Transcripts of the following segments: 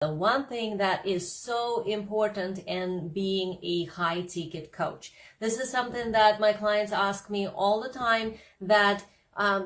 The one thing that is so important in being a high ticket coach. This is something that my clients ask me all the time, that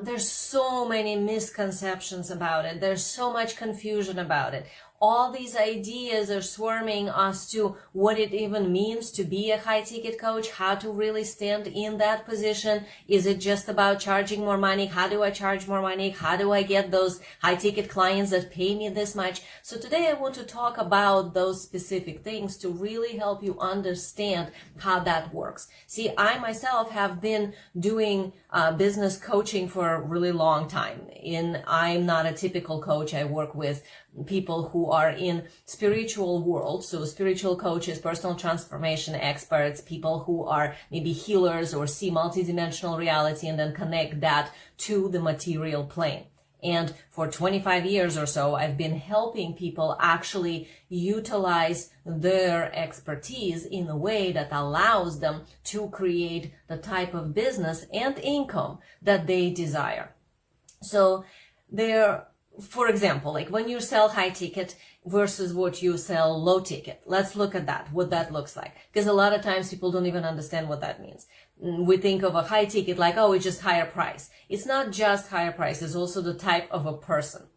there's so many misconceptions about it. There's so much confusion about it. All these ideas are swarming as to what it even means to be a high ticket coach, how to really stand in that position. Is it just about charging more money? How do I charge more money? How do I get those high ticket clients that pay me this much? So today I want to talk about those specific things to really help you understand how that works. See, I myself have been doing business coaching for a really long time. I'm not a typical coach. I work with people who are in spiritual world, so spiritual coaches, personal transformation experts, people who are maybe healers or see multidimensional reality and then connect that to the material plane. And for 25 years or so, I've been helping people actually utilize their expertise in a way that allows them to create the type of business and income that they desire. So for example, like when you sell high ticket versus what you sell low ticket, let's look at that, what that looks like. Because a lot of times people don't even understand what that means. We think of a high ticket like, oh, it's just higher price. It's not just higher price, it's also the type of a person.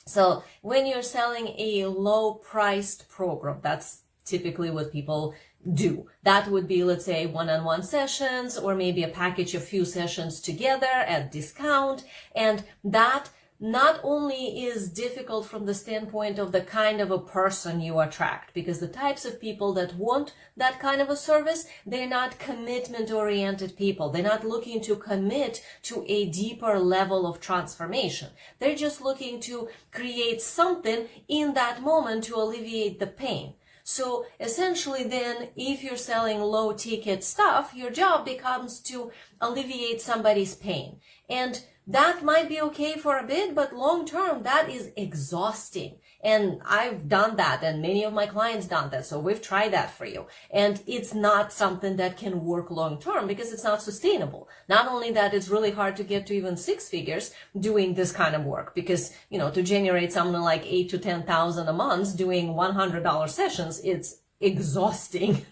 So when you're selling a low priced program, that's typically what people do. That would be, let's say, one-on-one sessions, or maybe a package of few sessions together at discount. And that not only is difficult from the standpoint of the kind of a person you attract, because the types of people that want that kind of a service, they're not commitment-oriented people. They're not looking to commit to a deeper level of transformation. They're just looking to create something in that moment to alleviate the pain. So essentially then, if you're selling low ticket stuff, your job becomes to alleviate somebody's pain. And that might be okay for a bit, but long term, that is exhausting. And I've done that, and many of my clients done that. So we've tried that for you. And it's not something that can work long term because it's not sustainable. Not only that, it's really hard to get to even 6 figures doing this kind of work, because, to generate something like 8,000 to 10,000 a month doing $100 sessions, it's exhausting.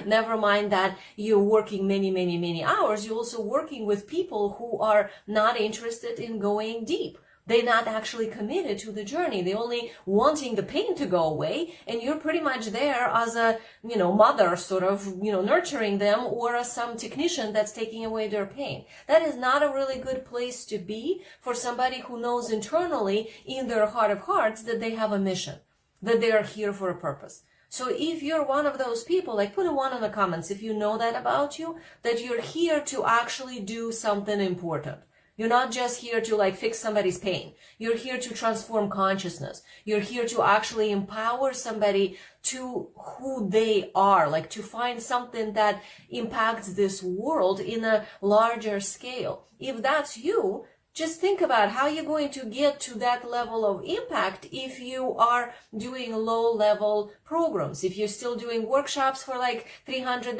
Never mind that you're working many hours. You're also working with people who are not interested in going deep. They're not actually committed to the journey. They're only wanting the pain to go away, and you're pretty much there as a, mother sort of, nurturing them, or as some technician that's taking away their pain. That is not a really good place to be for somebody who knows internally in their heart of hearts that they have a mission, that they are here for a purpose. So if you're one of those people, like put a 1 in the comments if you know that about you, that you're here to actually do something important. You're not just here to like fix somebody's pain. You're here to transform consciousness. You're here to actually empower somebody to who they are, like to find something that impacts this world in a larger scale. If that's you, just think about how you're going to get to that level of impact if you are doing low-level programs. If you're still doing workshops for like $300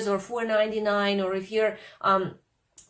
or $499, or if you're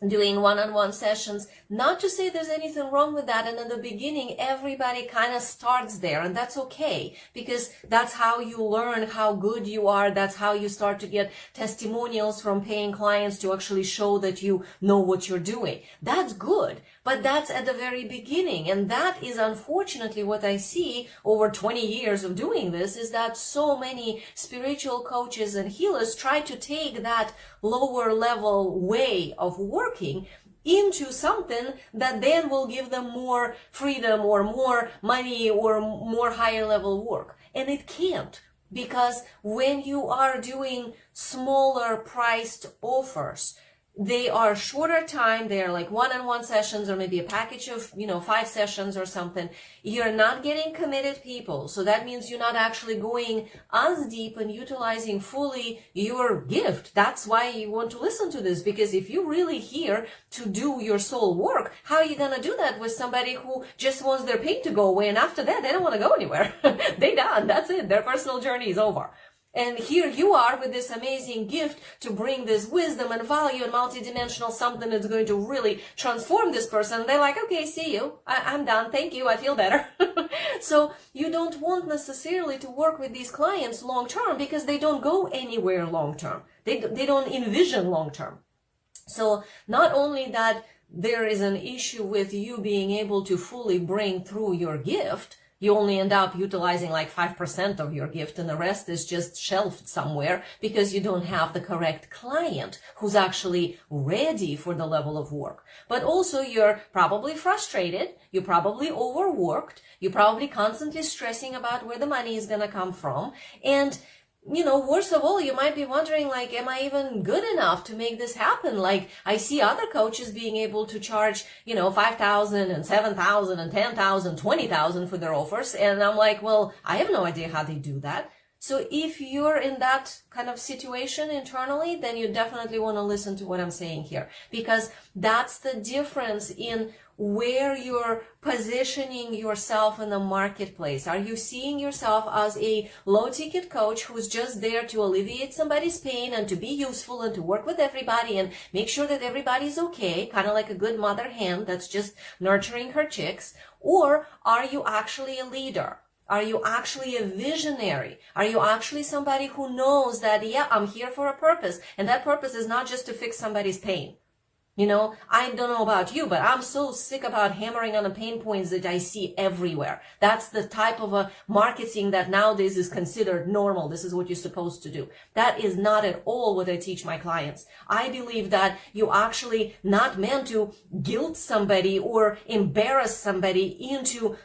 doing one-on-one sessions. Not to say there's anything wrong with that. And in the beginning, everybody kind of starts there, and that's okay, because that's how you learn how good you are. That's how you start to get testimonials from paying clients to actually show that you know what you're doing. That's good, but that's at the very beginning. And that is unfortunately what I see over 20 years of doing this, is that so many spiritual coaches and healers try to take that lower level way of working into something that then will give them more freedom or more money or more higher level work. And it can't, because when you are doing smaller priced offers, they are shorter time. They are like one-on-one sessions, or maybe a package of, 5 sessions or something. You're not getting committed people. So that means you're not actually going as deep and utilizing fully your gift. That's why you want to listen to this, because if you're really here to do your soul work, how are you going to do that with somebody who just wants their pain to go away, and after that, they don't want to go anywhere? They done. That's it. Their personal journey is over. And here you are with this amazing gift to bring this wisdom and value and multidimensional something that's going to really transform this person. They're like, okay, see you. I'm done. Thank you. I feel better. So you don't want necessarily to work with these clients long term because they don't go anywhere long term. They don't envision long term. So not only that there is an issue with you being able to fully bring through your gift, you only end up utilizing like 5% of your gift and the rest is just shelved somewhere because you don't have the correct client who's actually ready for the level of work. But also you're probably frustrated, you're probably overworked, you're probably constantly stressing about where the money is going to come from. And worst of all, you might be wondering, like, am I even good enough to make this happen? Like, I see other coaches being able to charge, 5,000 and 7,000 and 10,000, 20,000 for their offers. And I'm like, well, I have no idea how they do that. So if you're in that kind of situation internally, then you definitely want to listen to what I'm saying here, because that's the difference in where you're positioning yourself in the marketplace. Are you seeing yourself as a low-ticket coach who's just there to alleviate somebody's pain and to be useful and to work with everybody and make sure that everybody's okay, kind of like a good mother hen that's just nurturing her chicks? Or are you actually a leader? Are you actually a visionary? Are you actually somebody who knows that, yeah, I'm here for a purpose, and that purpose is not just to fix somebody's pain? I don't know about you, but I'm so sick about hammering on the pain points that I see everywhere. That's the type of a marketing that nowadays is considered normal. This is what you're supposed to do. That is not at all what I teach my clients. I believe that you actually not meant to guilt somebody or embarrass somebody into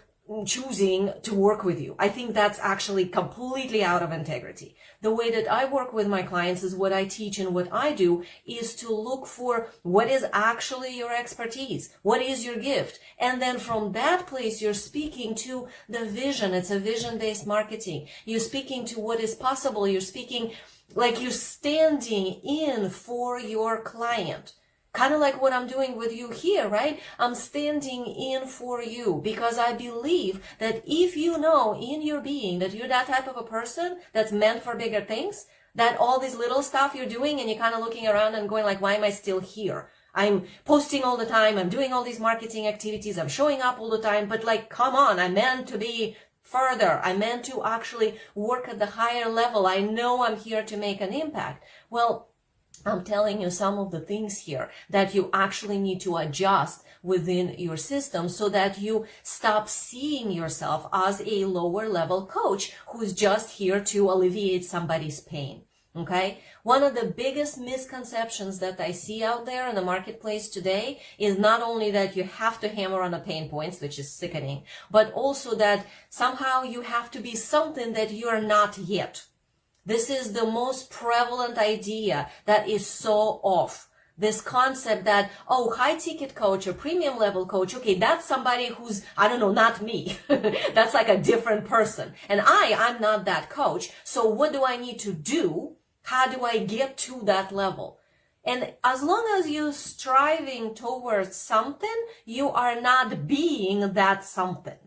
choosing to work with you. I think that's actually completely out of integrity. The way that I work with my clients is what I teach and what I do is to look for what is actually your expertise, what is your gift. And then from that place, you're speaking to the vision. It's a vision-based marketing. You're speaking to what is possible. You're speaking like you're standing in for your client. Kind of like what I'm doing with you here, right? I'm standing in for you because I believe that if you know in your being that you're that type of a person that's meant for bigger things, that all this little stuff you're doing and you're kind of looking around and going like, why am I still here? I'm posting all the time. I'm doing all these marketing activities. I'm showing up all the time. But like, come on, I'm meant to be further. I'm meant to actually work at the higher level. I know I'm here to make an impact. Well, I'm telling you some of the things here that you actually need to adjust within your system so that you stop seeing yourself as a lower level coach who's just here to alleviate somebody's pain. Okay? One of the biggest misconceptions that I see out there in the marketplace today is not only that you have to hammer on the pain points, which is sickening, but also that somehow you have to be something that you're not yet. This is the most prevalent idea that is so off. This concept that, high ticket coach or premium level coach, okay, that's somebody who's, I don't know, not me. That's like a different person. And I'm not that coach. So what do I need to do? How do I get to that level? And as long as you're striving towards something, you are not being that something.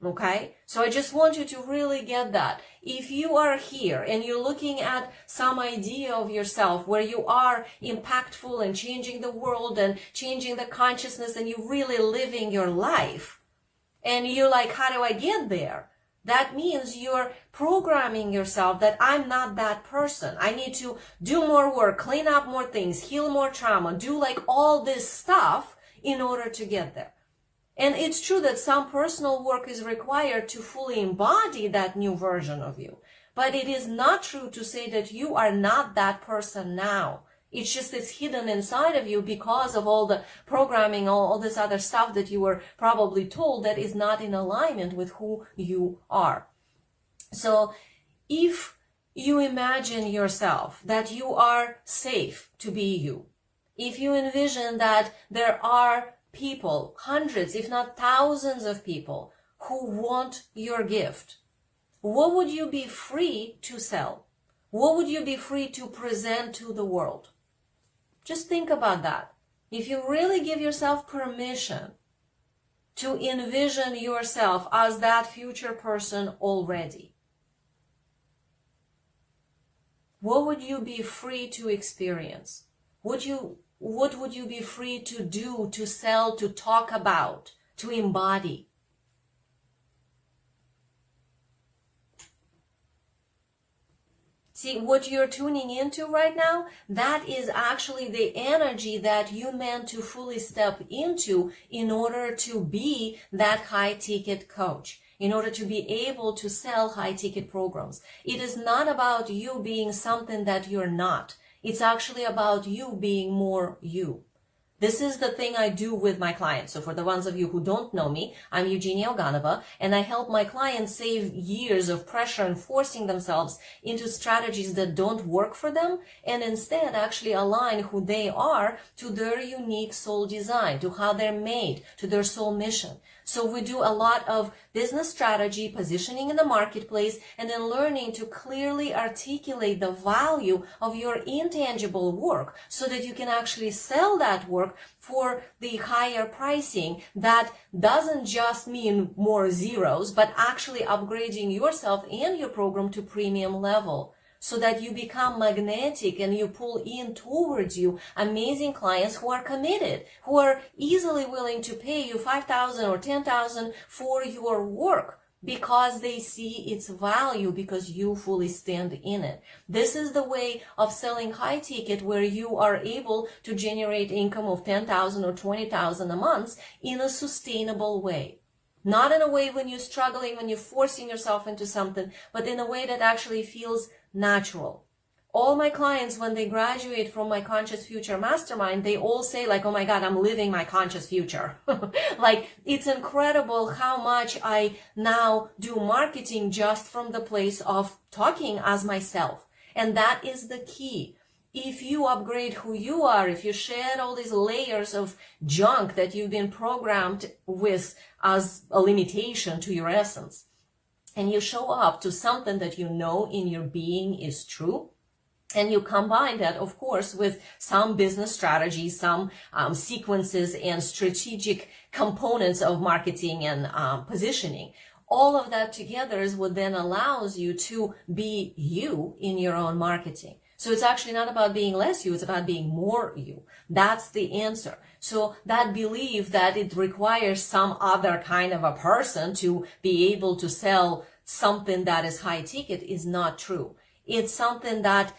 Okay? So I just want you to really get that. If you are here and you're looking at some idea of yourself where you are impactful and changing the world and changing the consciousness and you're really living your life, and you're like, how do I get there? That means you're programming yourself that I'm not that person. I need to do more work, clean up more things, heal more trauma, do like all this stuff in order to get there. And it's true that some personal work is required to fully embody that new version of you. But it is not true to say that you are not that person now. It's just it's hidden inside of you because of all the programming, all this other stuff that you were probably told that is not in alignment with who you are. So if you imagine yourself that you are safe to be you, if you envision that there are people, hundreds, if not thousands of people who want your gift, what would you be free to sell? What would you be free to present to the world? Just think about that. If you really give yourself permission to envision yourself as that future person already, What would you be free to experience? What would you be free to do, to sell, to talk about, to embody? See, what you're tuning into right now, that is actually the energy that you meant to fully step into in order to be that high ticket coach, in order to be able to sell high ticket programs. It is not about you being something that you're not. It's actually about you being more you. This is the thing I do with my clients. So for the ones of you who don't know me, I'm Eugenia Oganova, and I help my clients save years of pressure and forcing themselves into strategies that don't work for them, and instead actually align who they are to their unique soul design, to how they're made, to their soul mission. So we do a lot of business strategy, positioning in the marketplace, and then learning to clearly articulate the value of your intangible work so that you can actually sell that work for the higher pricing that doesn't just mean more zeros, but actually upgrading yourself and your program to premium level, so that you become magnetic and you pull in towards you amazing clients who are committed, who are easily willing to pay you $5,000 or $10,000 for your work because they see its value, because you fully stand in it. This is the way of selling high ticket, where you are able to generate income of $10,000 or $20,000 a month in a sustainable way. Not in a way when you're struggling, when you're forcing yourself into something, but in a way that actually feels natural. All my clients, when they graduate from my Conscious Future Mastermind, they all say like, oh my God, I'm living my conscious future. Like, it's incredible how much I now do marketing just from the place of talking as myself. And that is the key. If you upgrade who you are, if you shed all these layers of junk that you've been programmed with as a limitation to your essence, and you show up to something that you know in your being is true, and you combine that, of course, with some business strategies, some sequences and strategic components of marketing and positioning, all of that together is what then allows you to be you in your own marketing. So it's actually not about being less you, it's about being more you. That's the answer. So that belief that it requires some other kind of a person to be able to sell something that is high ticket is not true. It's something that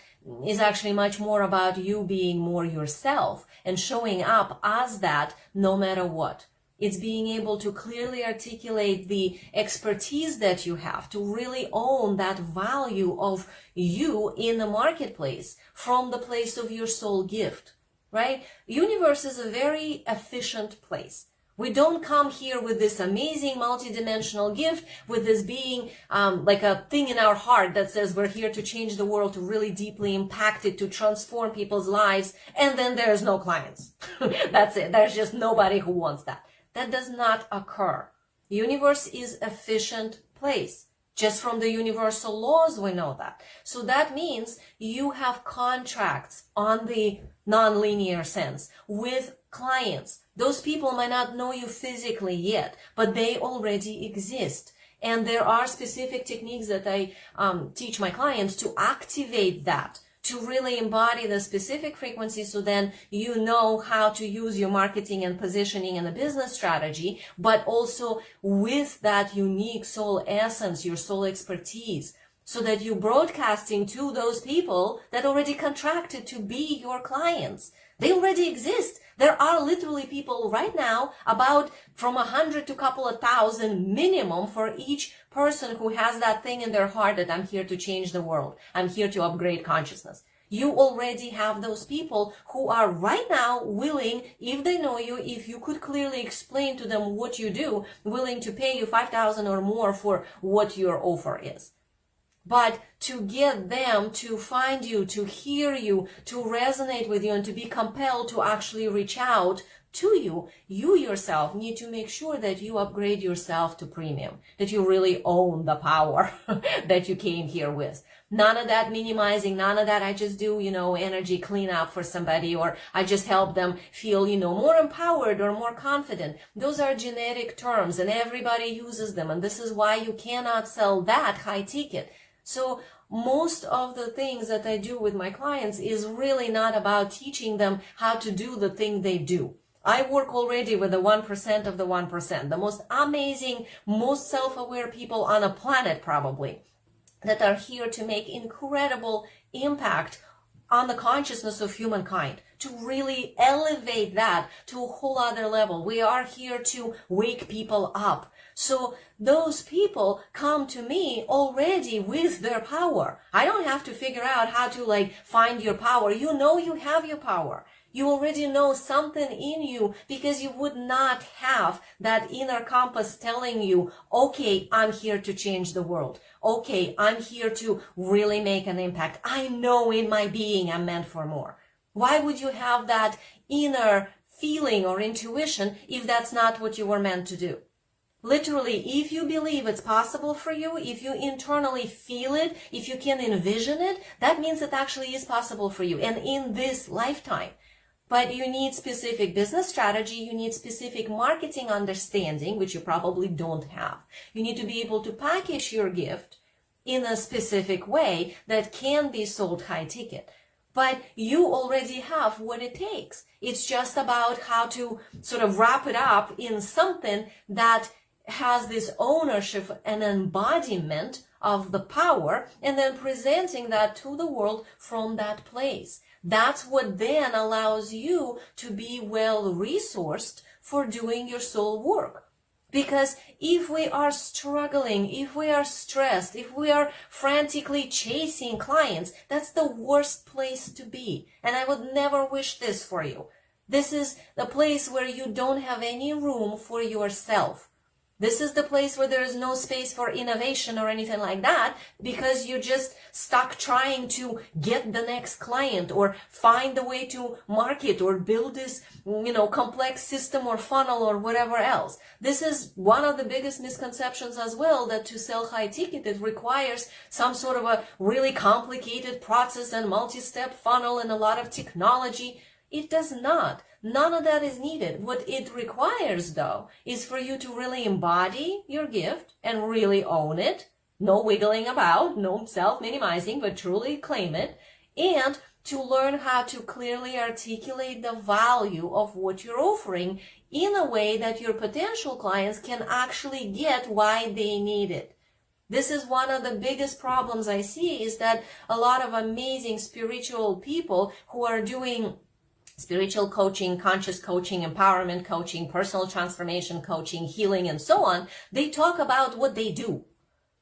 is actually much more about you being more yourself and showing up as that no matter what. It's being able to clearly articulate the expertise that you have, to really own that value of you in the marketplace from the place of your soul gift, right? Universe is a very efficient place. We don't come here with this amazing multidimensional gift, with this being like a thing in our heart that says we're here to change the world, to really deeply impact it, to transform people's lives, and then there's no clients. That's it. There's just nobody who wants that. That does not occur. The universe is an efficient place. Just from the universal laws, we know that. So that means you have contracts on the non-linear sense with clients. Those people might not know you physically yet, but they already exist. And there are specific techniques that I teach my clients to activate that, to really embody the specific frequency, so then you know how to use your marketing and positioning and the business strategy, but also with that unique soul essence, your soul expertise, so that you're broadcasting to those people that already contracted to be your clients. They already exist. There are literally people right now, about from 100 to a couple of thousand minimum for each person who has that thing in their heart that I'm here to change the world. I'm here to upgrade consciousness. You already have those people who are right now willing, if they know you, if you could clearly explain to them what you do, willing to pay you $5,000 or more for what your offer is. But to get them to find you, to hear you, to resonate with you, and to be compelled to actually reach out to you, you yourself need to make sure that you upgrade yourself to premium, that you really own the power that you came here with. None of that minimizing, none of that I just do, energy cleanup for somebody, or I just help them feel, more empowered or more confident. Those are generic terms and everybody uses them. And this is why you cannot sell that high ticket. So most of the things that I do with my clients is really not about teaching them how to do the thing they do. I work already with the 1% of the 1%, the most amazing, most self-aware people on a planet probably, that are here to make incredible impact on the consciousness of humankind, to really elevate that to a whole other level. We are here to wake people up. So those people come to me already with their power. I don't have to figure out how to find your power. You know you have your power. You already know something in you, because you would not have that inner compass telling you, okay, I'm here to change the world. Okay, I'm here to really make an impact. I know in my being I'm meant for more. Why would you have that inner feeling or intuition if that's not what you were meant to do? Literally, if you believe it's possible for you, if you internally feel it, if you can envision it, that means it actually is possible for you, and in this lifetime. But you need specific business strategy, you need specific marketing understanding, which you probably don't have. You need to be able to package your gift in a specific way that can be sold high ticket. But you already have what it takes. It's just about how to sort of wrap it up in something that has this ownership and embodiment of the power, and then presenting that to the world from that place. That's what then allows you to be well resourced for doing your soul work. Because if we are struggling, if we are stressed, if we are frantically chasing clients, that's the worst place to be. And I would never wish this for you. This is the place where you don't have any room for yourself. This is the place where there is no space for innovation or anything like that, because you're just stuck trying to get the next client or find a way to market or build this, complex system or funnel or whatever else. This is one of the biggest misconceptions as well, that to sell high ticket, it requires some sort of a really complicated process and multi-step funnel and a lot of technology. It does not. None of that is needed. What it requires, though, is for you to really embody your gift and really own it. No wiggling about, no self-minimizing, but truly claim it. And to learn how to clearly articulate the value of what you're offering in a way that your potential clients can actually get why they need it. This is one of the biggest problems I see, is that a lot of amazing spiritual people who are doing spiritual coaching, conscious coaching, empowerment coaching, personal transformation coaching, healing, and so on, they talk about what they do.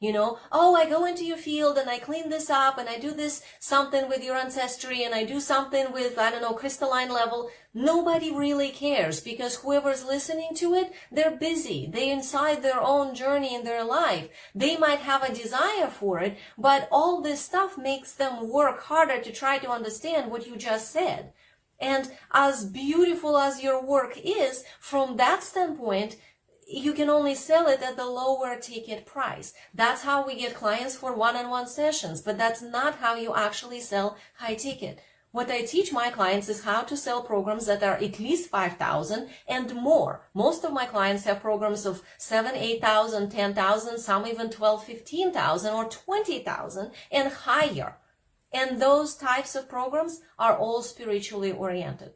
I go into your field and I clean this up and I do this something with your ancestry and I do something with, crystalline level. Nobody really cares, because whoever's listening to it, they're busy. They're inside their own journey in their life. They might have a desire for it, but all this stuff makes them work harder to try to understand what you just said. And as beautiful as your work is, from that standpoint, you can only sell it at the lower ticket price. That's how we get clients for one-on-one sessions, but that's not how you actually sell high ticket. What I teach my clients is how to sell programs that are at least 5,000 and more. Most of my clients have programs of 7, 8,000, 10,000, some even 12, 15,000 or 20,000 and higher. And those types of programs are all spiritually oriented.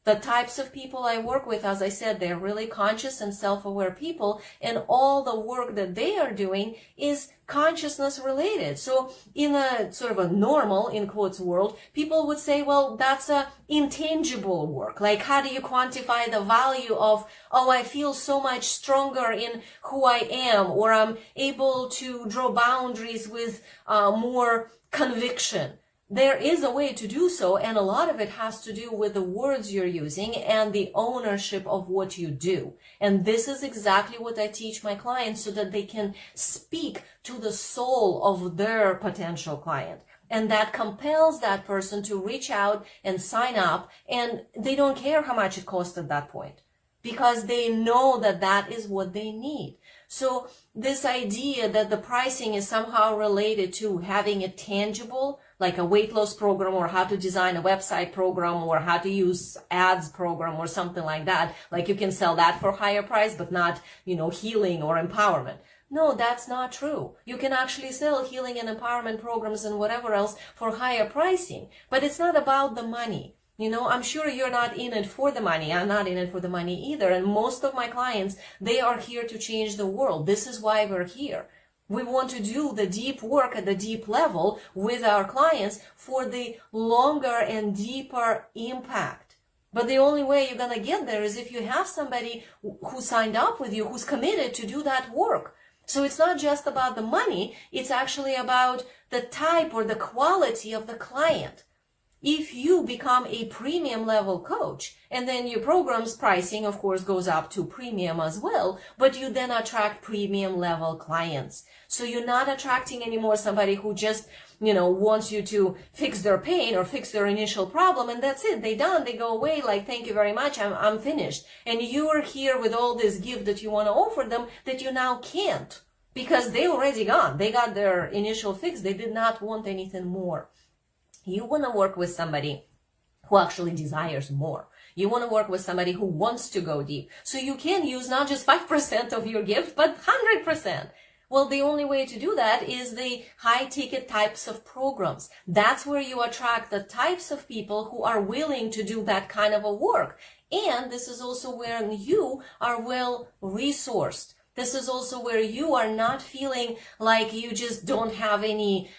The types of people I work with, as I said, they're really conscious and self-aware people, and all the work that they are doing is consciousness related. So in a sort of a normal, in quotes, world, people would say, well, that's a intangible work. Like, how do you quantify the value of, I feel so much stronger in who I am, or I'm able to draw boundaries with more conviction. There is a way to do so, and a lot of it has to do with the words you're using and the ownership of what you do. And this is exactly what I teach my clients, so that they can speak to the soul of their potential client. And that compels that person to reach out and sign up, and they don't care how much it costs at that point, because they know that that is what they need. So this idea that the pricing is somehow related to having it tangible, like a weight loss program, or how to design a website program, or how to use ads program, or something like that, like you can sell that for higher price, but not, healing or empowerment. No, that's not true. You can actually sell healing and empowerment programs and whatever else for higher pricing, but it's not about the money. You know, I'm sure you're not in it for the money. I'm not in it for the money either. And most of my clients, they are here to change the world. This is why we're here. We want to do the deep work at the deep level with our clients for the longer and deeper impact. But the only way you're going to get there is if you have somebody who signed up with you, who's committed to do that work. So it's not just about the money. It's actually about the type or the quality of the client. If you become a premium level coach, and then your program's pricing, of course, goes up to premium as well, but you then attract premium level clients. So you're not attracting anymore somebody who just, wants you to fix their pain or fix their initial problem, and that's it. They're done. They go away like, thank you very much. I'm finished. And you are here with all this gift that you want to offer them that you now can't, because they already gone. They got their initial fix. They did not want anything more. You want to work with somebody who actually desires more. You want to work with somebody who wants to go deep. So you can use not just 5% of your gift, but 100%. Well, the only way to do that is the high ticket types of programs. That's where you attract the types of people who are willing to do that kind of a work. And this is also where you are well resourced. This is also where you are not feeling like you just don't have any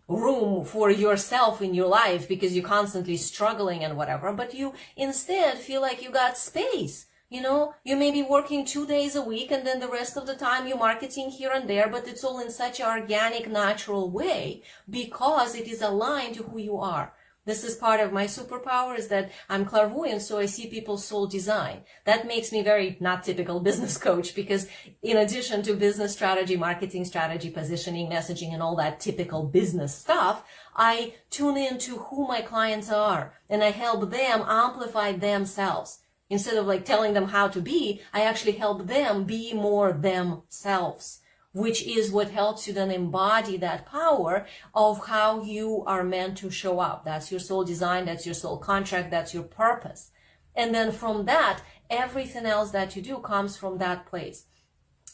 room for yourself in your life because you're constantly struggling and whatever, but you instead feel like you got space. You may be working 2 days a week and then the rest of the time you're marketing here and there, but it's all in such an organic, natural way because it is aligned to who you are. This is part of my superpower, is that I'm clairvoyant, so I see people's soul design. That makes me very not typical business coach, because in addition to business strategy, marketing strategy, positioning, messaging, and all that typical business stuff, I tune into who my clients are and I help them amplify themselves. Instead of like telling them how to be, I actually help them be more themselves, which is what helps you then embody that power of how you are meant to show up. That's your soul design, that's your soul contract, that's your purpose. And then from that, everything else that you do comes from that place.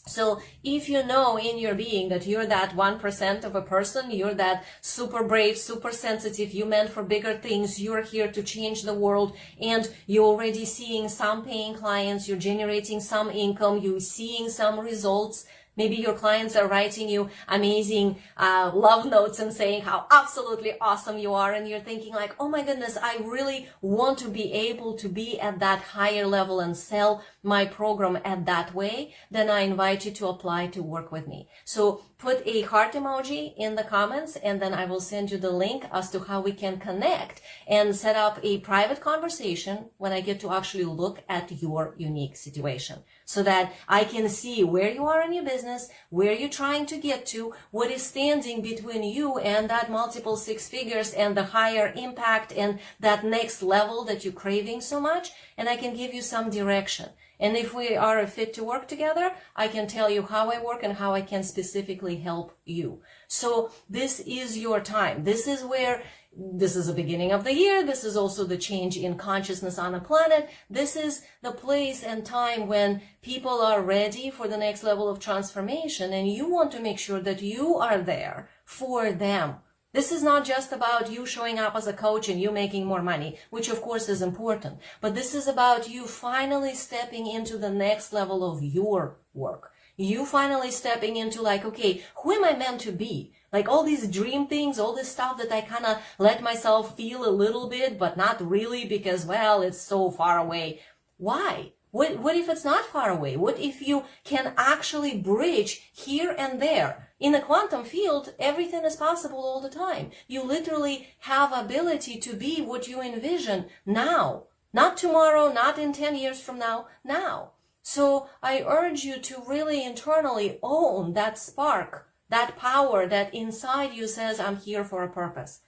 So if you know in your being that you're that 1% of a person, you're that super brave, super sensitive, you meant for bigger things, you're here to change the world, and you're already seeing some paying clients, you're generating some income, you're seeing some results. Maybe your clients are writing you amazing love notes and saying how absolutely awesome you are, and you're thinking like, oh my goodness, I really want to be able to be at that higher level and sell my program at that way. Then I invite you to apply to work with me. So put a heart emoji in the comments, and then I will send you the link as to how we can connect and set up a private conversation when I get to actually look at your unique situation, so that I can see where you are in your business, where you're trying to get to, what is standing between you and that multiple six figures and the higher impact and that next level that you're craving so much, and I can give you some direction. And if we are a fit to work together, I can tell you how I work and how I can specifically help you. So this is your time. This is the beginning of the year. This is also the change in consciousness on the planet. This is the place and time when people are ready for the next level of transformation, and you want to make sure that you are there for them. This is not just about you showing up as a coach and you making more money, which of course is important, but this is about you finally stepping into the next level of your work. You finally stepping into like, okay, who am I meant to be? Like all these dream things, all this stuff that I kind of let myself feel a little bit, but not really because, well, it's so far away. Why? What if it's not far away? What if you can actually bridge here and there? In the quantum field, everything is possible all the time. You literally have ability to be what you envision now. Not tomorrow, not in 10 years from now, now. So I urge you to really internally own that spark, that power that inside you says, I'm here for a purpose.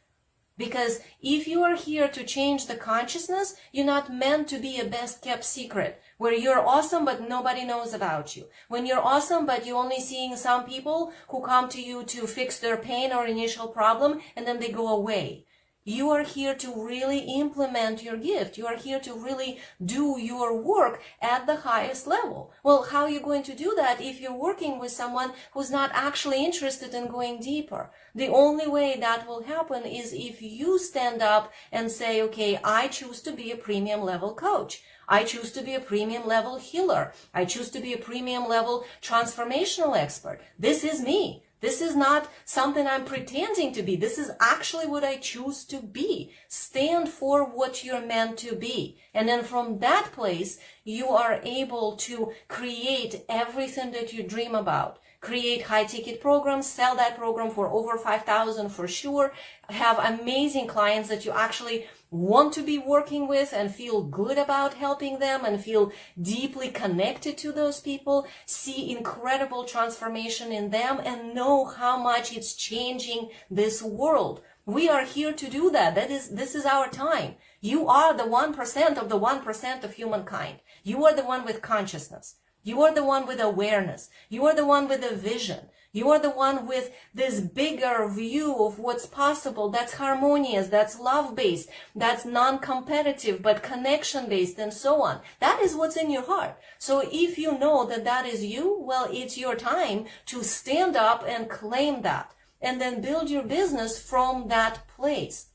Because if you are here to change the consciousness, you're not meant to be a best kept secret where you're awesome but nobody knows about you. When you're awesome but you're only seeing some people who come to you to fix their pain or initial problem and then they go away. You are here to really implement your gift. You are here to really do your work at the highest level. Well, how are you going to do that if you're working with someone who's not actually interested in going deeper? The only way that will happen is if you stand up and say, okay, I choose to be a premium level coach. I choose to be a premium level healer. I choose to be a premium level transformational expert. This is me. This is not something I'm pretending to be. This is actually what I choose to be. Stand for what you're meant to be. And then from that place, you are able to create everything that you dream about. Create high ticket programs, sell that program for over 5,000 for sure. Have amazing clients that you actually want to be working with and feel good about helping them and feel deeply connected to those people. See incredible transformation in them and know how much it's changing this world. We are here to do that. This is our time. You are the 1% of the 1% of humankind. You are the one with consciousness. You are the one with awareness. You are the one with a vision. You are the one with this bigger view of what's possible, that's harmonious, that's love-based, that's non-competitive, but connection-based, and so on. That is what's in your heart. So if you know that that is you, well, it's your time to stand up and claim that, and then build your business from that place.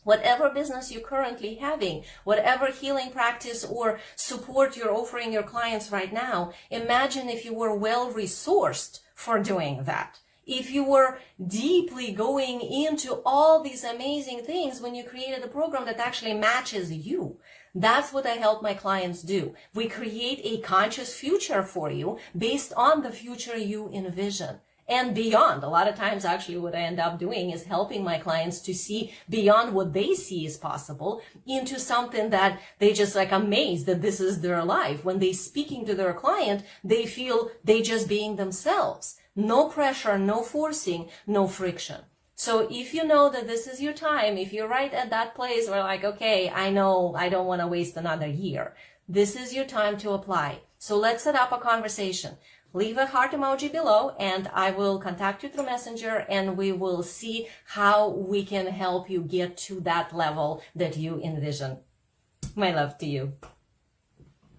Whatever business you're currently having, whatever healing practice or support you're offering your clients right now, imagine if you were well-resourced for doing that. If you were deeply going into all these amazing things when you created a program that actually matches you. That's what I help my clients do. We create a conscious future for you based on the future you envision. And beyond. A lot of times, actually, what I end up doing is helping my clients to see beyond what they see is possible into something that they just like amazed that this is their life. When they speaking to their client, they feel they just being themselves. No pressure, no forcing, no friction. So if you know that this is your time, if you're right at that place where like, okay, I know I don't want to waste another year. This is your time to apply. So let's set up a conversation. Leave a heart emoji below and I will contact you through Messenger and we will see how we can help you get to that level that you envision. My love to you.